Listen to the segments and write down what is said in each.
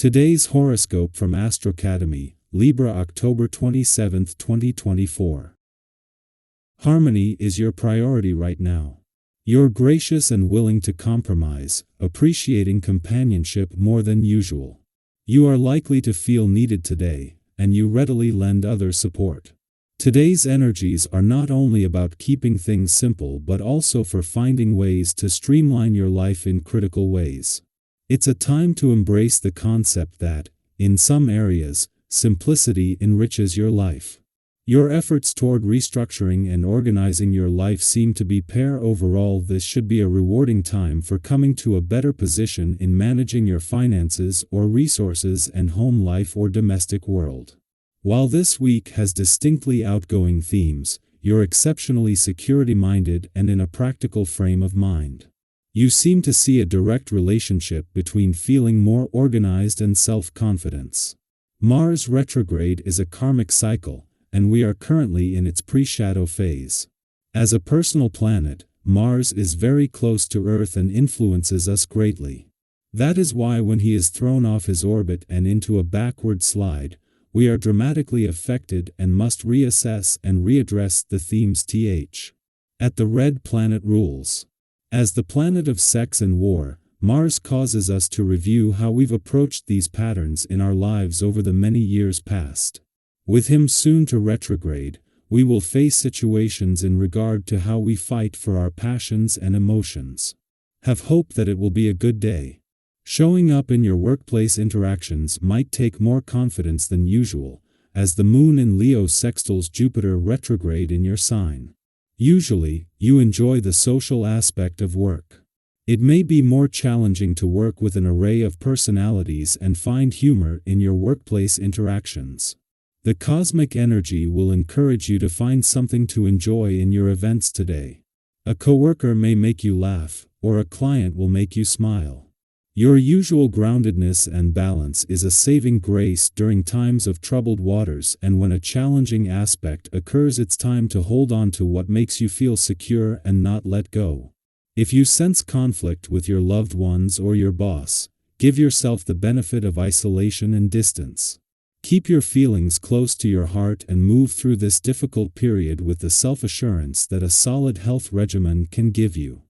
Today's horoscope from Astrocademy, Libra October 27, 2024. Harmony is your priority right now. You're gracious and willing to compromise, appreciating companionship more than usual. You are likely to feel needed today, and you readily lend others support. Today's energies are not only about keeping things simple but also for finding ways to streamline your life in critical ways. It's a time to embrace the concept that, in some areas, simplicity enriches your life. Your efforts toward restructuring and organizing your life seem to be pair overall. This should be a rewarding time for coming to a better position in managing your finances or resources and home life or domestic world. While this week has distinctly outgoing themes, you're exceptionally security-minded and in a practical frame of mind. You seem to see a direct relationship between feeling more organized and self-confidence. Mars retrograde is a karmic cycle, and we are currently in its pre-shadow phase. As a personal planet, Mars is very close to Earth and influences us greatly. That is why when he is thrown off his orbit and into a backward slide, we are dramatically affected and must reassess and readdress the themes at the red planet rules. As the planet of sex and war, Mars causes us to review how we've approached these patterns in our lives over the many years past. With him soon to retrograde, we will face situations in regard to how we fight for our passions and emotions. Have hope that it will be a good day. Showing up in your workplace interactions might take more confidence than usual, as the Moon in Leo sextiles Jupiter retrograde in your sign. Usually, you enjoy the social aspect of work. It may be more challenging to work with an array of personalities and find humor in your workplace interactions. The cosmic energy will encourage you to find something to enjoy in your events today. A coworker may make you laugh, or a client will make you smile. Your usual groundedness and balance is a saving grace during times of troubled waters, and when a challenging aspect occurs, it's time to hold on to what makes you feel secure and not let go. If you sense conflict with your loved ones or your boss, give yourself the benefit of isolation and distance. Keep your feelings close to your heart and move through this difficult period with the self-assurance that a solid health regimen can give you.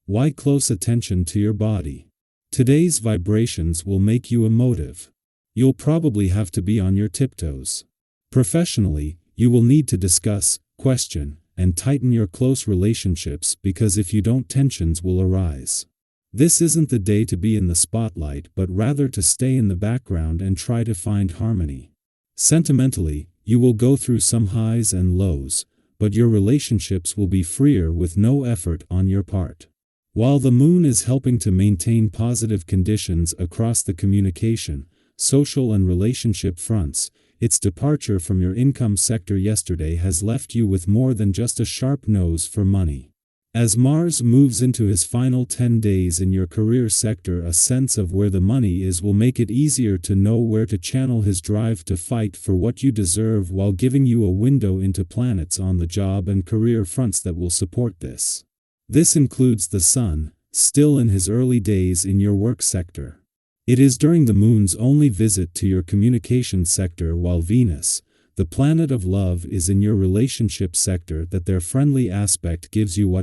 Why close attention to your body? Today's vibrations will make you emotive. You'll probably have to be on your tiptoes. Professionally, you will need to discuss, question, and tighten your close relationships because if you don't, tensions will arise. This isn't the day to be in the spotlight but rather to stay in the background and try to find harmony. Sentimentally, you will go through some highs and lows, but your relationships will be freer with no effort on your part. While the Moon is helping to maintain positive conditions across the communication, social and relationship fronts, its departure from your income sector yesterday has left you with more than just a sharp nose for money. As Mars moves into his final 10 days in your career sector, a sense of where the money is will make it easier to know where to channel his drive to fight for what you deserve, while giving you a window into planets on the job and career fronts that will support this. This includes the Sun, still in his early days in your work sector. It is during the Moon's only visit to your communication sector, while Venus, the planet of love, is in your relationship sector, that their friendly aspect gives you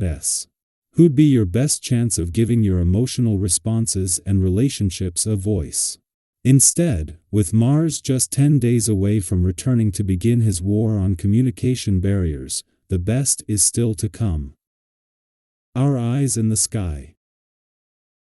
who'd be your best chance of giving your emotional responses and relationships a voice. Instead, with Mars just 10 days away from returning to begin his war on communication barriers, the best is still to come. Our eyes in the sky.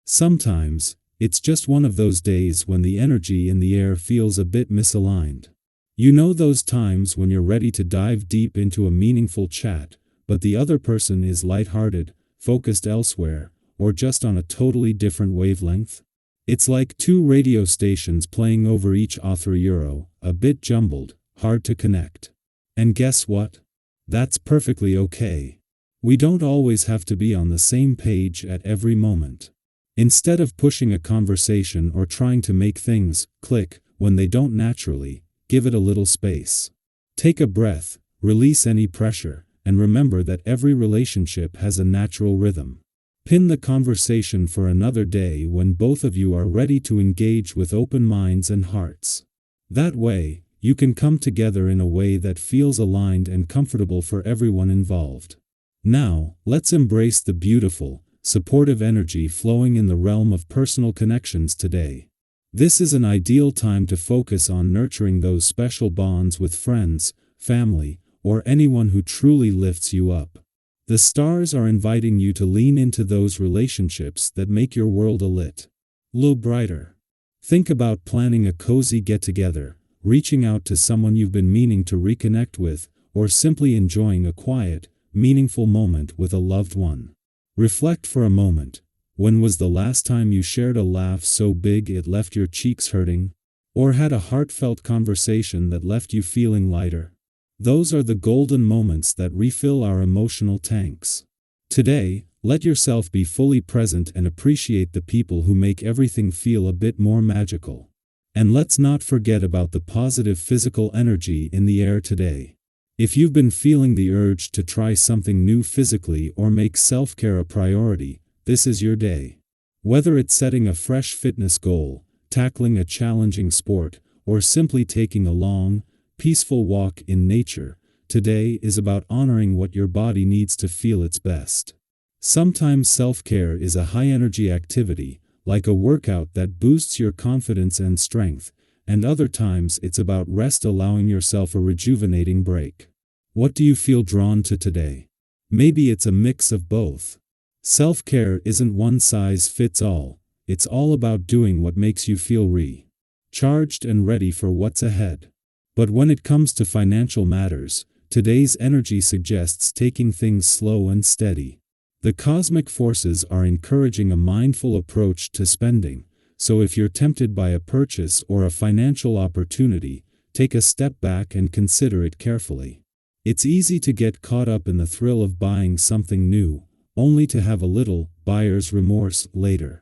Sometimes, it's just one of those days when the energy in the air feels a bit misaligned. You know those times when you're ready to dive deep into a meaningful chat, but the other person is lighthearted, focused elsewhere, or just on a totally different wavelength? It's like two radio stations playing over each other, a bit jumbled, hard to connect. And guess what? That's perfectly okay. We don't always have to be on the same page at every moment. Instead of pushing a conversation or trying to make things click when they don't naturally, give it a little space. Take a breath, release any pressure, and remember that every relationship has a natural rhythm. Pin the conversation for another day when both of you are ready to engage with open minds and hearts. That way, you can come together in a way that feels aligned and comfortable for everyone involved. Now, let's embrace the beautiful, supportive energy flowing in the realm of personal connections today. This is an ideal time to focus on nurturing those special bonds with friends, family, or anyone who truly lifts you up. The stars are inviting you to lean into those relationships that make your world a little brighter. Think about planning a cozy get-together, reaching out to someone you've been meaning to reconnect with, or simply enjoying a quiet, meaningful moment with a loved one. Reflect for a moment. When was the last time you shared a laugh so big it left your cheeks hurting? Or had a heartfelt conversation that left you feeling lighter? Those are the golden moments that refill our emotional tanks. Today, let yourself be fully present and appreciate the people who make everything feel a bit more magical. And let's not forget about the positive physical energy in the air today. If you've been feeling the urge to try something new physically or make self-care a priority, this is your day. Whether it's setting a fresh fitness goal, tackling a challenging sport, or simply taking a long, peaceful walk in nature, today is about honoring what your body needs to feel its best. Sometimes self-care is a high-energy activity, like a workout that boosts your confidence and strength, and other times it's about rest, allowing yourself a rejuvenating break. What do you feel drawn to today? Maybe it's a mix of both. Self-care isn't one size fits all. It's all about doing what makes you feel recharged and ready for what's ahead. But when it comes to financial matters, today's energy suggests taking things slow and steady. The cosmic forces are encouraging a mindful approach to spending, so if you're tempted by a purchase or a financial opportunity, take a step back and consider it carefully. It's easy to get caught up in the thrill of buying something new, only to have a little buyer's remorse later.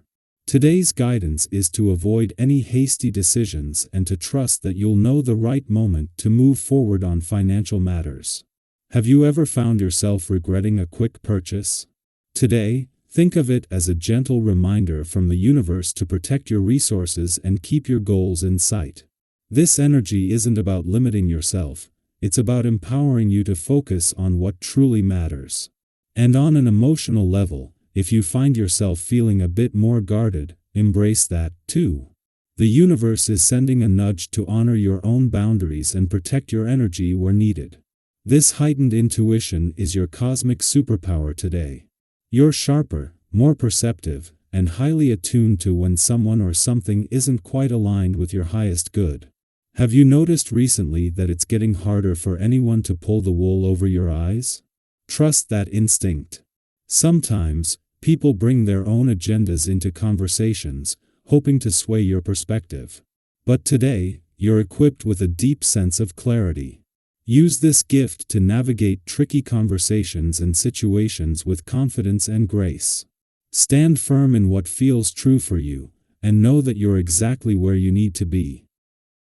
Today's guidance is to avoid any hasty decisions and to trust that you'll know the right moment to move forward on financial matters. Have you ever found yourself regretting a quick purchase? Today, think of it as a gentle reminder from the universe to protect your resources and keep your goals in sight. This energy isn't about limiting yourself, it's about empowering you to focus on what truly matters. And on an emotional level, if you find yourself feeling a bit more guarded, embrace that, too. The universe is sending a nudge to honor your own boundaries and protect your energy where needed. This heightened intuition is your cosmic superpower today. You're sharper, more perceptive, and highly attuned to when someone or something isn't quite aligned with your highest good. Have you noticed recently that it's getting harder for anyone to pull the wool over your eyes? Trust that instinct. Sometimes, people bring their own agendas into conversations, hoping to sway your perspective. But today, you're equipped with a deep sense of clarity. Use this gift to navigate tricky conversations and situations with confidence and grace. Stand firm in what feels true for you, and know that you're exactly where you need to be.